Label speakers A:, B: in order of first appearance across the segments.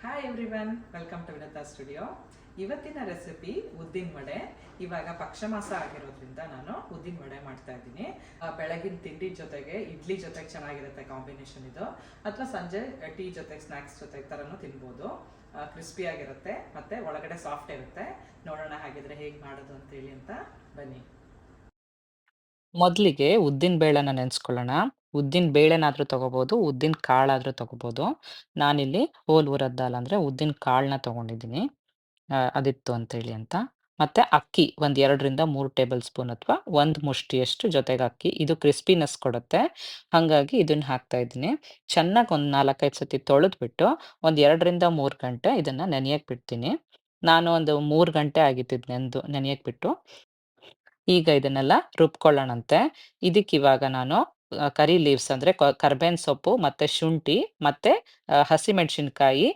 A: Hi everyone, welcome to Vinata studio. ಇವತ್ತಿನ recipe ಉದ್ದಿನ ವಡೆ. ಇವಾಗ ಪಕ್ಷ ಮಾಸ ಆಗಿರೋದ್ರಿಂದ ನಾನು ಉದ್ದಿನ ವಡೆ ಮಾಡ್ತಾ ಇದ್ದೀನಿ. ಬೆಳಗಿನ ತಿಂಡಿ ಜೊತೆಗೆ ಇಡ್ಲಿ ಜೊತೆಗೆ ಚೆನ್ನಾಗಿರುತ್ತೆ ಕಾಂಬಿನೇಷನ್ ಇದು, ಅಥವಾ ಸಂಜೆ ಟೀ ಜೊತೆಗೆ ಸ್ನ್ಯಾಕ್ಸ್ ಜೊತೆಗೆ ಥರನೂ ತಿನ್ಬೋದು. ಕ್ರಿಸ್ಪಿಯಾಗಿರುತ್ತೆ ಮತ್ತು ಒಳಗಡೆ ಸಾಫ್ಟ್ ಇರುತ್ತೆ. ನೋಡೋಣ ಹಾಗಿದ್ರೆ ಹೇಗೆ ಮಾಡೋದು ಅಂತೇಳಿ ಅಂತ ಬನ್ನಿ.
B: ಮೊದಲಿಗೆ ಉದ್ದಿನ ಬೇಳೆನ ನೆನೆಸ್ಕೊಳ್ಳೋಣ. ಉದ್ದಿನ ಬೇಳೆನಾದ್ರೂ ತಗೋಬೋದು, ಉದ್ದಿನ ಕಾಳಾದ್ರೂ ತಗೋಬೋದು. ನಾನಿಲ್ಲಿ ಹೋಲ್ ಊರದ್ ದಾಲ್ ಅಂದ್ರೆ ಉದ್ದಿನ ಕಾಳನ್ನ ತಗೊಂಡಿದ್ದೀನಿ. ಅದಿತ್ತು ಅಂತೇಳಿ ಅಂತ. ಮತ್ತೆ ಅಕ್ಕಿ ಒಂದ್ 2ರಿಂದ 3 ಟೇಬಲ್ ಸ್ಪೂನ್ ಅಥವಾ 1 ಮುಷ್ಟಿಯಷ್ಟು ಜೊತೆಗೆ ಅಕ್ಕಿ. ಇದು ಕ್ರಿಸ್ಪಿನೆಸ್ ಕೊಡುತ್ತೆ. ಹಾಗಾಗಿ ಇದನ್ನ ಹಾಕ್ತಾ ಇದ್ದೀನಿ. ಚೆನ್ನಾಗಿ ಒಂದ್ 4, 5 ಸತಿ ತೊಳೆದ್ಬಿಟ್ಟು ಒಂದ್ 2ರಿಂದ 3 ಗಂಟೆ ಇದನ್ನ ನೆನೆಯಕ್ ಬಿಡ್ತೀನಿ. ನಾನು ಒಂದು 3 ಗಂಟೆ ಆಗಿತ್ತು ಇದ್ ನೆನೆಯಕ್ ಬಿಟ್ಟು. ಈಗ ಇದನ್ನೆಲ್ಲ ರುಬ್ಕೊಳ್ಳೋಣಂತೆ. ಇದಕ್ಕಿವಾಗ ನಾನು ಕರಿ ಲೀವ್ಸ್ ಅಂದ್ರೆ ಕರ್ಬೇವಿನ ಸೊಪ್ಪು ಮತ್ತೆ ಶುಂಠಿ ಮತ್ತೆ ಹಸಿಮೆಣಸಿನಕಾಯಿ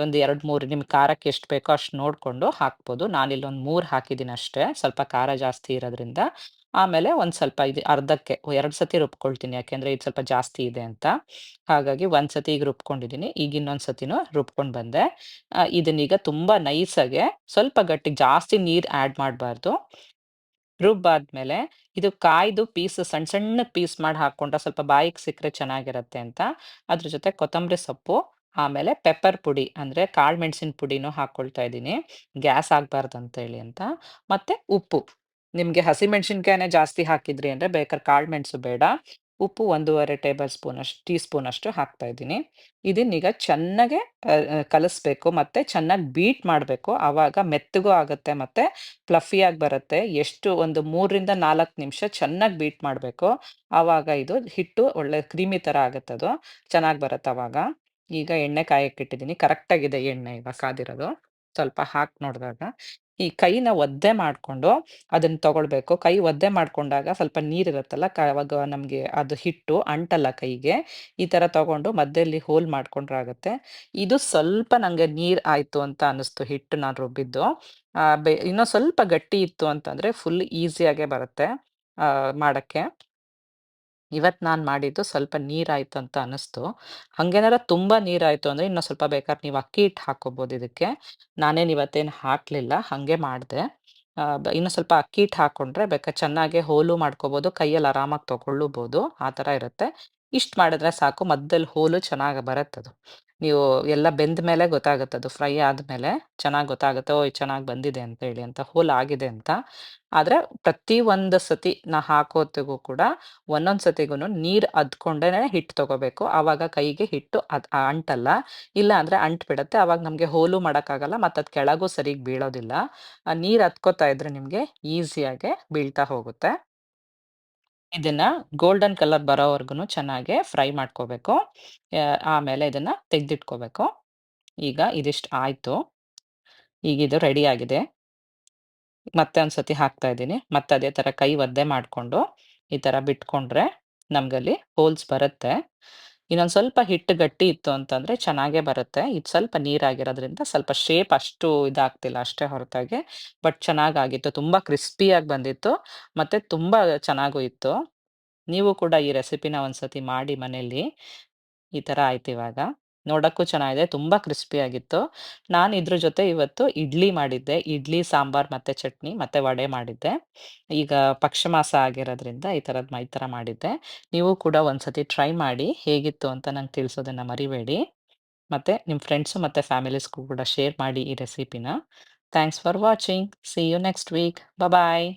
B: ಒಂದು 2, 3 ನಿಮ್ಗೆ ಖಾರಕ್ಕೆ ಎಷ್ಟು ಬೇಕೋ ಅಷ್ಟು ನೋಡ್ಕೊಂಡು ಹಾಕ್ಬೋದು. ನಾನಿಲ್ಲಿ ಒಂದು 3 ಹಾಕಿದ್ದೀನಿ ಅಷ್ಟೇ. ಸ್ವಲ್ಪ ಖಾರ ಜಾಸ್ತಿ ಇರೋದ್ರಿಂದ. ಆಮೇಲೆ ಒಂದ್ ಸ್ವಲ್ಪ ಇದು ಅರ್ಧಕ್ಕೆ 2 ಸತಿ ರುಬ್ಕೊಳ್ತೀನಿ. ಯಾಕೆಂದ್ರೆ ಇದು ಸ್ವಲ್ಪ ಜಾಸ್ತಿ ಇದೆ ಅಂತ. ಹಾಗಾಗಿ ಒಂದ್ ಸತಿ ಈಗ ರುಬ್ಕೊಂಡಿದ್ದೀನಿ. ಈಗ ಇನ್ನೊಂದ್ ಸತಿನೂ ರುಬ್ಕೊಂಡ್ ಬಂದೆ. ಇದನ್ನೀಗ ತುಂಬಾ ನೈಸಾಗೆ ಸ್ವಲ್ಪ ಗಟ್ಟಿಗೆ ಜಾಸ್ತಿ ನೀರ್ ಆಡ್ ಮಾಡ್ಬಾರ್ದು. ರುಬ್ಬಾದ್ಮೇಲೆ ಇದು ಕಾಯ್ದು ಪೀಸ್ ಸಣ್ಣ ಸಣ್ಣಗ್ ಪೀಸ್ ಮಾಡಿ ಹಾಕ್ಕೊಂಡ್ರೆ ಸ್ವಲ್ಪ ಬಾಯಿಗೆ ಸಿಕ್ಕರೆ ಚೆನ್ನಾಗಿರತ್ತೆ ಅಂತ. ಅದ್ರ ಜೊತೆ ಕೊತ್ತಂಬರಿ ಸೊಪ್ಪು, ಆಮೇಲೆ ಪೆಪ್ಪರ್ ಪುಡಿ ಅಂದ್ರೆ ಕಾಳು ಮೆಣಸಿನ ಪುಡಿನೂ ಹಾಕ್ಕೊಳ್ತಾ ಇದ್ದೀನಿ. ಗ್ಯಾಸ್ ಆಗ್ಬಾರ್ದಂತೇಳಿ ಅಂತ. ಮತ್ತೆ ಉಪ್ಪು. ನಿಮ್ಗೆ ಹಸಿಮೆಣಸಿನ್ಕಾಯಿನೇ ಜಾಸ್ತಿ ಹಾಕಿದ್ರಿ ಅಂದ್ರೆ ಬೇಕಾದ್ರೆ ಕಾಳು ಮೆಣಸು ಬೇಡ. ಉಪ್ಪು 1 ಟೇಬಲ್ ಸ್ಪೂನ್ ಟೀ ಸ್ಪೂನ್ ಅಷ್ಟು ಹಾಕ್ತಾ ಇದ್ದೀನಿ. ಇದನ್ನೀಗ ಚೆನ್ನಾಗೆ ಕಲಸ್ಬೇಕು ಮತ್ತೆ ಚೆನ್ನಾಗಿ ಬೀಟ್ ಮಾಡ್ಬೇಕು. ಆವಾಗ ಮೆತ್ತಗೂ ಆಗತ್ತೆ ಮತ್ತೆ ಫ್ಲಫಿಯಾಗಿ ಬರುತ್ತೆ. ಎಷ್ಟು ಒಂದು 3ರಿಂದ 4 ನಿಮಿಷ ಚೆನ್ನಾಗಿ ಬೀಟ್ ಮಾಡ್ಬೇಕು. ಆವಾಗ ಇದು ಹಿಟ್ಟು ಒಳ್ಳೆ ಕ್ರೀಮಿ ತರ ಆಗತ್ತದು. ಚೆನ್ನಾಗಿ ಬರತ್ತೆ ಅವಾಗ. ಈಗ ಎಣ್ಣೆ ಕಾಯಕ್ಕಿಟ್ಟಿದ್ದೀನಿ. ಕರೆಕ್ಟಾಗಿದೆ ಎಣ್ಣೆ ಇವಾಗ ಕಾದಿರೋದು. ಸ್ವಲ್ಪ ಹಾಕಿ ನೋಡಿದಾಗ ಈ ಕೈನ ಒದ್ದೆ ಮಾಡ್ಕೊಂಡು ಅದನ್ನ ತಗೊಳ್ಬೇಕು. ಕೈ ಒದ್ದೆ ಮಾಡ್ಕೊಂಡಾಗ ಸ್ವಲ್ಪ ನೀರಿರುತ್ತಲ್ಲ ಅವಾಗ ನಮ್ಗೆ ಅದು ಹಿಟ್ಟು ಅಂಟಲ್ಲ ಕೈಗೆ. ಈ ತರ ತಗೊಂಡು ಮಧ್ಯದಲ್ಲಿ ಹೋಲ್ ಮಾಡ್ಕೊಂಡ್ರೆ ಆಗತ್ತೆ. ಇದು ಸ್ವಲ್ಪ ನಂಗೆ ನೀರ್ ಆಯ್ತು ಅಂತ ಅನಿಸ್ತು ಹಿಟ್ಟು ನಾನ್ ರುಬ್ಬಿದ್ದು. ಇನ್ನೂ ಸ್ವಲ್ಪ ಗಟ್ಟಿ ಇತ್ತು ಅಂತಂದ್ರೆ ಫುಲ್ ಈಸಿಯಾಗೆ ಬರುತ್ತೆ ಮಾಡಕ್ಕೆ. ಇವತ್ ನಾನ್ ಮಾಡಿದ್ದು ಸ್ವಲ್ಪ ನೀರಾಯ್ತು ಅಂತ ಅನಿಸ್ತು. ಹಂಗೇನಾರ ತುಂಬಾ ನೀರಾಯ್ತು ಅಂದ್ರೆ ಇನ್ನೂ ಸ್ವಲ್ಪ ಬೇಕಾದ್ರೆ ನೀವು ಅಕ್ಕಿ ಹಿಟ್ಟು ಹಾಕ್ಕೋಬೋದು ಇದಕ್ಕೆ. ನಾನೇನ್ ಇವತ್ತೇನ್ ಹಾಕ್ಲಿಲ್ಲ, ಹಂಗೆ ಮಾಡ್ದೆ. ಇನ್ನು ಸ್ವಲ್ಪ ಅಕ್ಕಿ ಹಿಟ್ಟು ಹಾಕ್ಕೊಂಡ್ರೆ ಬೇಕಾದ್ರೆ ಚೆನ್ನಾಗೆ ಹೋಲು ಮಾಡ್ಕೋಬೋದು. ಕೈಯಲ್ಲಿ ಆರಾಮಾಗಿ ತಗೊಳ್ಳುಬೋದು. ಆ ತರ ಇರುತ್ತೆ. ಇಷ್ಟ್ ಮಾಡಿದ್ರೆ ಸಾಕು. ಮಧ್ಯದಲ್ಲಿ ಹೋಲು ಚೆನ್ನಾಗ್ ಬರತ್ತದು. ನೀವು ಎಲ್ಲ ಬೆಂದ ಮೇಲೆ ಗೊತ್ತಾಗತ್ತದು. ಫ್ರೈ ಆದ್ಮೇಲೆ ಚೆನ್ನಾಗ್ ಗೊತ್ತಾಗುತ್ತೆ. ಓಹ್! ಇದು ಚೆನ್ನಾಗ್ ಬಂದಿದೆ ಅಂತ ಹೇಳಿ ಅಂತ, ಹೋಲ್ ಆಗಿದೆ ಅಂತ. ಆದ್ರೆ ಪ್ರತಿ ಒಂದ್ ಸತಿ ನಾ ಹಾಕೋತ್ತಿಗೂ ಕೂಡ ಒಂದೊಂದ್ ಸತಿಗೂನು ನೀರ್ ಅದ್ಕೊಂಡೇನೆ ಹಿಟ್ಟು ತಗೋಬೇಕು. ಆವಾಗ ಕೈಗೆ ಹಿಟ್ಟು ಅಂಟಲ್ಲ. ಇಲ್ಲ ಅಂದ್ರೆ ಅಂಟ್ಬಿಡತ್ತೆ. ಅವಾಗ ನಮ್ಗೆ ಹೋಲು ಮಾಡಕ್ಕಾಗಲ್ಲ. ಮತ್ತದ್ ಕೆಳಗೂ ಸರಿಗ್ ಬೀಳೋದಿಲ್ಲ. ನೀರ್ ಅದ್ಕೋತಾ ಇದ್ರೆ ನಿಮ್ಗೆ ಈಸಿಯಾಗೆ ಬೀಳ್ತಾ ಹೋಗುತ್ತೆ. ಇದನ್ನ ಗೋಲ್ಡನ್ ಕಲರ್ ಬರೋವರ್ಗುನು ಚೆನ್ನಾಗೆ ಫ್ರೈ ಮಾಡ್ಕೋಬೇಕು. ಆಮೇಲೆ ಇದನ್ನ ತೆಗ್ದಿಟ್ಕೋಬೇಕು. ಈಗ ಇದಿಷ್ಟ್ ಆಯ್ತು. ಈಗ ಇದು ರೆಡಿ ಆಗಿದೆ. ಮತ್ತೆ ಒಂದ್ಸತಿ ಹಾಕ್ತಾ ಇದ್ದೀನಿ. ಮತ್ತೆ ಅದೇ ತರ ಕೈ ಒದ್ದೆ ಮಾಡ್ಕೊಂಡು ಈ ತರ ಬಿಟ್ಕೊಂಡ್ರೆ ನಮ್ಗಲ್ಲಿ ಹೋಲ್ಸ್ ಬರುತ್ತೆ. ಇನ್ನೊಂದ್ ಸ್ವಲ್ಪ ಹಿಟ್ಟು ಗಟ್ಟಿ ಇತ್ತು ಅಂತಂದ್ರೆ ಚೆನ್ನಾಗೇ ಬರುತ್ತೆ. ಇದು ಸ್ವಲ್ಪ ನೀರಾಗಿರೋದ್ರಿಂದ ಸ್ವಲ್ಪ ಶೇಪ್ ಅಷ್ಟು ಇದಾಗ್ತಿಲ್ಲ ಅಷ್ಟೇ ಹೊರತಾಗಿ. ಬಟ್ ಚೆನ್ನಾಗಾಗಿತ್ತು. ತುಂಬಾ ಕ್ರಿಸ್ಪಿಯಾಗಿ ಬಂದಿತ್ತು. ಮತ್ತೆ ತುಂಬಾ ಚೆನ್ನಾಗೂ ಇತ್ತು. ನೀವು ಕೂಡ ಈ ರೆಸಿಪಿನ ಒಂದ್ಸತಿ ಮಾಡಿ ಮನೇಲಿ. ಈ ತರ ಆಯ್ತಿವಾಗ. ನೋಡಕ್ಕೂ ಚೆನ್ನಾಗಿದೆ. ತುಂಬಾ ಕ್ರಿಸ್ಪಿಯಾಗಿತ್ತು. ನಾನು ಇದ್ರ ಜೊತೆ ಇವತ್ತು ಇಡ್ಲಿ ಮಾಡಿದ್ದೆ. ಇಡ್ಲಿ, ಸಾಂಬಾರ್ ಮತ್ತೆ ಚಟ್ನಿ ಮತ್ತೆ ವಡೆ ಮಾಡಿದ್ದೆ. ಈಗ ಪಕ್ಷಮಾಸ ಆಗಿರೋದ್ರಿಂದ ಈ ತರ ಮಾಡಿದ್ದೆ. ನೀವು ಕೂಡ ಒಂದ್ಸತಿ ಟ್ರೈ ಮಾಡಿ. ಹೇಗಿತ್ತು ಅಂತ ನಂಗೆ ತಿಳಿಸೋದನ್ನ ಮರಿಬೇಡಿ. ಮತ್ತೆ ನಿಮ್ ಫ್ರೆಂಡ್ಸು ಮತ್ತೆ ಫ್ಯಾಮಿಲೀಸ್‌ಗೂ ಕೂಡ ಶೇರ್ ಮಾಡಿ ಈ ರೆಸಿಪಿನ. Thanks for watching. See you next week. Bye.